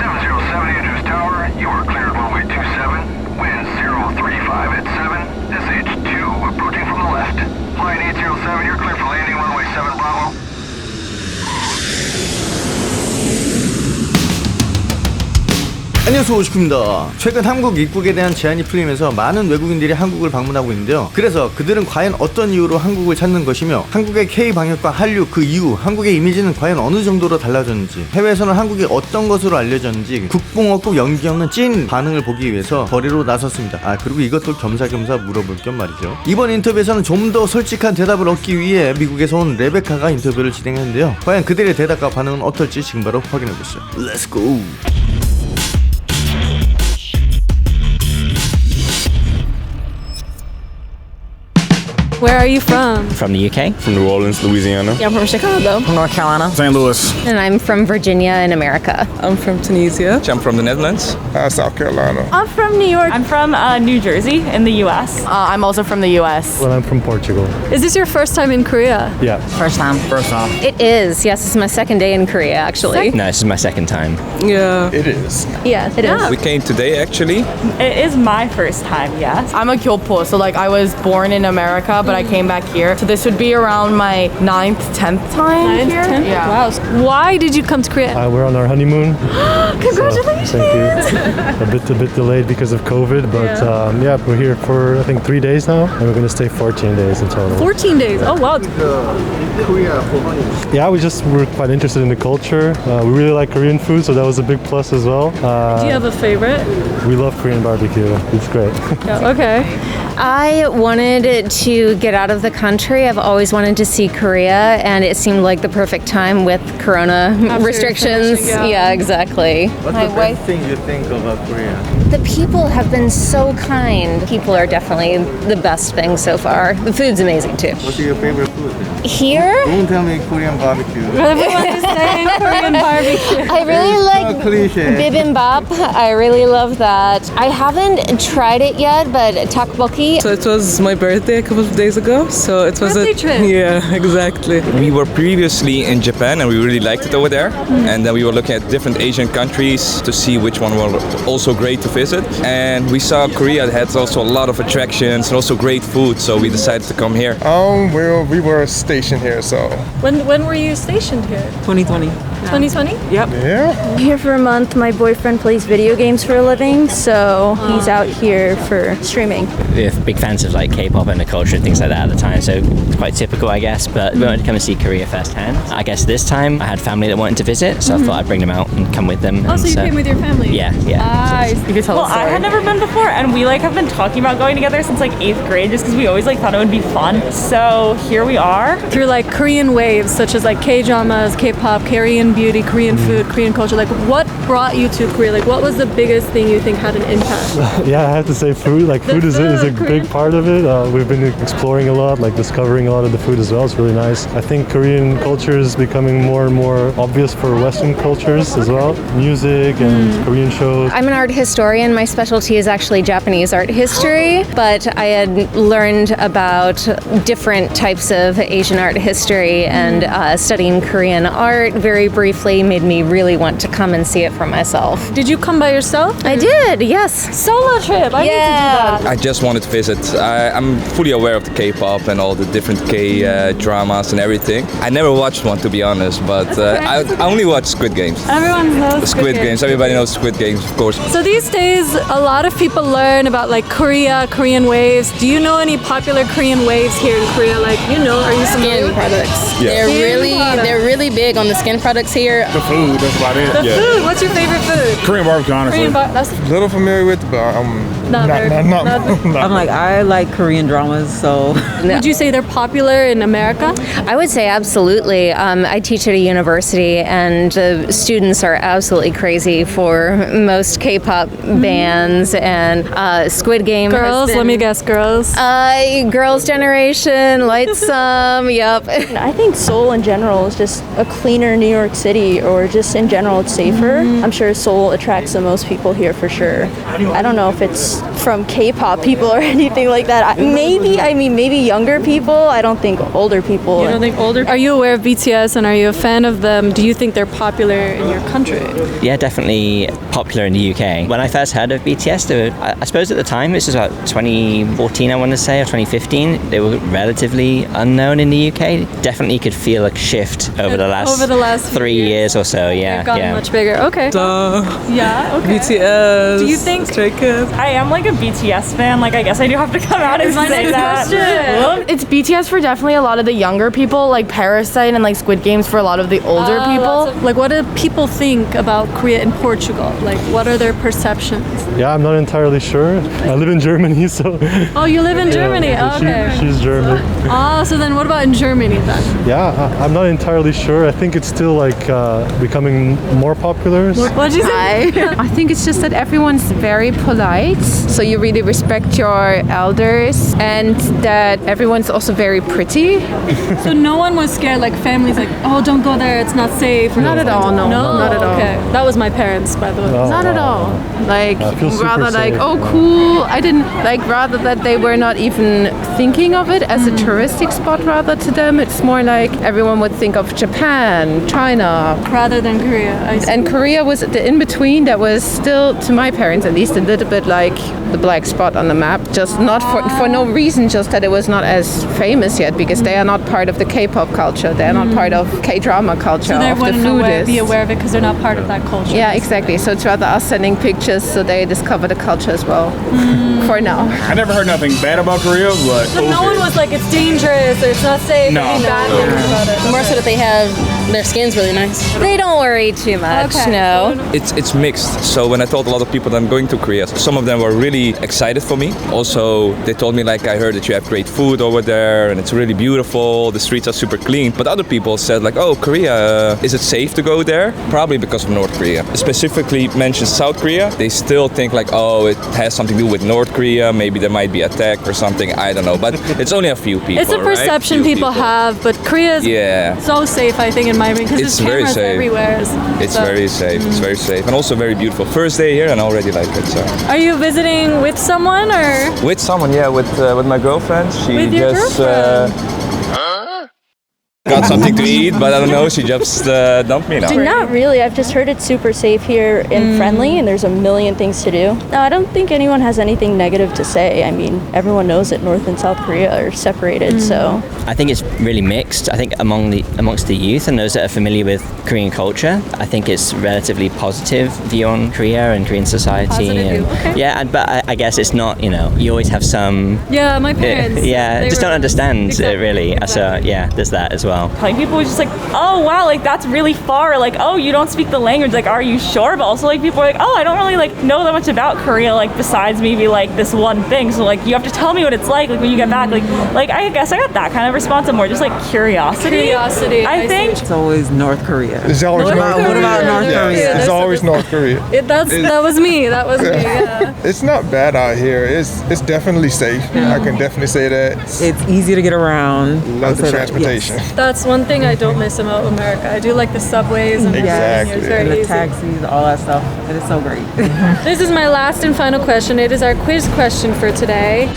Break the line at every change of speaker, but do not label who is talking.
707 Andrews Tower, you are cleared runway 27. Wind 035 at 7. SH2 approaching from the left. Flight 807, you're cleared for landing runway 7 Bravo.
안녕하세요, 오식구입니다. 최근 한국 입국에 대한 제한이 풀리면서 많은 외국인들이 한국을 방문하고 있는데요. 그래서 그들은 과연 어떤 이유로 한국을 찾는 것이며 한국의 K-방역과 한류 그 이후 한국의 이미지는 과연 어느 정도로 달라졌는지, 해외에서는 한국이 어떤 것으로 알려졌는지 국뽕없고 연기 없는 찐 반응을 보기 위해서 거리로 나섰습니다. 그리고 이것도 겸사겸사 물어볼 겸 말이죠. 이번 인터뷰에서는 좀 더 솔직한 대답을 얻기 위해 미국에서 온 레베카가 인터뷰를 진행했는데요. 과연 그들의 대답과 반응은 어떨지 지금 바로 확인해보시죠. Let's go!
Where are you from?
From the UK.
From New Orleans, Louisiana.
Yeah, I'm from Chicago.
From North Carolina.
St. Louis.
And I'm from Virginia in America.
I'm from Tunisia.
I'm from the Netherlands.
South Carolina.
I'm from New York.
I'm from New Jersey in the U.S.
I'm also from the U.S.
Well, I'm from Portugal.
Is this your first time in Korea?
Yeah.
First time.
It is. Yes, it's my second day in Korea, actually.
No, this is my second time.
Yeah.
It is.
Yeah, it is.
We came today, actually.
It is my first time, yes.
I'm a Kyopo, so I was born in America, but I came back here. So this would be around my 9th, 10th time here.
10th?
Yeah.
Wow. Why did you come to Korea?
We're on our honeymoon.
Congratulations!
So, thank you. A bit delayed because of COVID, but we're here for I think 3 days now, and we're going to stay 14 days in total.
14 days. Oh, wow.
Korea for honeymoon.
Yeah, we're quite interested in the culture. We really like Korean food, so that was a big plus as well.
Do you have a favorite?
We love Korean barbecue. It's great.
Yeah, okay.
I wanted to get out of the country. I've always wanted to see Korea, and it seemed like the perfect time with Corona restrictions.
finishing,
Yeah, exactly.
What's the best thing you think about Korea?
The people have been so kind. People are definitely the best thing so far. The food's amazing too.
What's your favorite food?
Here,
Don't tell me Korean barbecue.
Everyone is saying Korean barbecue.
I really like
cliche.
bibimbap. I really love that. I haven't tried it yet, but tteokbokki.
So it was my birthday a couple of days ago. So it was
Birthday trip.
Yeah, exactly.
We were previously in Japan and we really liked it over there. And then we were looking at different Asian countries to see which one were also great to visit. And we saw Korea had also a lot of attractions and also great food. So we decided to come here.
Well, we were stationed here, so
When were you stationed here?
2020.
2020?
Yep.
yeah.
I'm here for a month. My boyfriend plays video games for a living, so he's out here for streaming.
We're big fans of K-pop and the culture and things like that at the time, so it's quite typical, I guess. But we wanted to come and see Korea firsthand. I guess this time I had family that wanted to visit, so I thought I'd bring them out and come with them.
Oh, so you came with your family?
Yeah.
You could tell
Well,
the story.
I had never been before, and we have been talking about going together since 8th grade, just because we always thought it would be fun. So here we are.
Through Korean waves, such as K-dramas, K-pop, Korean beauty, Korean food, Korean culture. What brought you to Korea? What was the biggest thing you think had an impact?
Yeah, I have to say food. Food is a
Korean
big part of it. We've been exploring a lot, discovering a lot of the food as well. It's really nice. I think Korean culture is becoming more and more obvious for Western cultures as well. Music and Korean shows.
I'm an art historian. My specialty is actually Japanese art history, but I had learned about different types of Asian art history, and studying Korean art very briefly made me really want to come and see it for myself.
Did you come by yourself?
I did, yes.
Solo trip. I need to do that.
I just wanted to visit. I'm fully aware of the K-pop and all the different K-dramas and everything. I never watched one, to be honest, but I only watched Squid Games.
Everyone knows
Squid Games. Everybody knows Squid Games, of course.
So these days, a lot of people learn about Korea, Korean waves. Do you know any popular Korean waves here in Korea? Are you familiar?
Skin products.
Yeah.
They're really big on the skin products here.
The food, that's about it.
The food. What's your favorite food?
Korean barbecue, honestly.
That's
Little familiar with, but I'm
not very.
I like Korean dramas, so.
Would you say they're popular in America?
I would say absolutely. I teach at a university, and the students are absolutely crazy for most K-pop bands, and Squid Game.
Girls, let me guess, girls.
Girls' Generation, Light Some, yep.
I think Seoul in general is just a cleaner New York City, or just in general it's safer. I'm sure Seoul attracts the most people here for sure. I don't know if it's from K-pop people or anything like that. Maybe younger people. I don't think older people.
You don't think older? Are you aware of BTS and are you a fan of them? Do you think they're popular in your country?
Yeah, definitely popular in the UK. When I first heard of BTS, they were, I suppose at the time, this was about 2014 I want to say, or 2015, they were relatively unknown in the UK. Definitely could feel a shift over the last 3 years or so, yeah.
They've gotten much bigger. Okay. Yeah, okay.
BTS.
Do you think...
Stray Kids.
I am like a BTS fan. Like, I guess I do have to come out and say that.
It's BTS for definitely a lot of the younger people, like Parasite and like Squid Games for a lot of the older people.
Like, what do people think about Korea and Portugal? Like, what are their perceptions?
Yeah, I'm not entirely sure. I live in Germany, so.
Oh, you live in Germany?
Yeah,
Okay.
She's German.
So then what about in Germany then?
Yeah, I'm not entirely sure. I think it's still like becoming more popular.
What'd you say?
I think it's just that everyone's very polite, so you really respect your elders, and that everyone's also very pretty.
So no one was scared, like families like, oh, don't go there, it's not safe.
Not at all, no, not at all.
Okay, that was my parents, by the way.
Not at all. Like, rather like,
safe.
oh, cool. I didn't like, rather that they were not even thinking of it as a touristic spot. Rather to them, it's more like everyone would think of Japan, China,
rather than Korea. I see.
And Korea was the in between. That was still, to my parents at least, a little bit like the black spot on the map. Just not for no reason, just that it was not as famous yet, because they are not part of the K-pop culture. They are not part of K-drama culture.
So they
of the
wouldn't
food
be aware of it because they're not part of that culture.
Yeah, exactly. So it's rather us sending pictures so they discover the culture as well. For now.
I never heard nothing bad about Korea, but
So no one was like, it's dangerous or it's not safe.
No.
Any bad things about it.
More so that they have their skin's really nice.
They don't worry too much,
Okay.
no.
It's mixed. So when I told a lot of people that I'm going to Korea, some of them were really excited for me. Also, they told me like, I heard that you have great food over there and it's really beautiful. The streets are super clean. But other people said like, oh, Korea, is it safe to go there? Probably because of North Korea. Specifically mentioned South Korea. They still think like, oh, it has something to do with North Korea. Maybe there might be attack or something. I don't know. But it's only a few people.
It's a perception
right?
people have, but Korea is so safe, I think, in my opinion, because there's cameras everywhere.
It's very safe. It's very safe and also very beautiful. First day here and I already like it. So.
Are you visiting with someone or?
With someone, yeah, with my girlfriend. She
With your
just
girlfriend?
got something to eat, but I don't know. She just dumped me now.
Not really. I've just heard it's super safe here and friendly, and there's a million things to do. No, I don't think anyone has anything negative to say. I mean, everyone knows that North and South Korea are separated, so.
I think it's really mixed. I think amongst the youth and those that are familiar with Korean culture, I think it's relatively positive view on Korea and Korean society.
Positive view, okay.
Yeah, but I guess it's not, you always have some...
Yeah, my parents.
Yeah, just don't understand it really. So yeah, there's that as well.
Like, people were just like, oh wow, like that's really far. Like, oh, you don't speak the language. Like, are you sure? But also like people are like, oh, I don't really like know that much about Korea. Like, besides maybe like this one thing. So like, you have to tell me what it's like when you get back. Like I guess I got that kind of response. And more just like curiosity. I think
It's always North Korea.
It's always North Korea.
What about North Korea?
It's always North Korea.
That was me. Yeah.
It's not bad out here. It's definitely safe. I can definitely say that.
It's easy to get around.
Love the transportation.
That's one thing I don't miss about America. I do like the subways and everything. It's very
And the
easy.
taxis, all that stuff. It is so great.
This is my last and final question. It is our quiz question for today.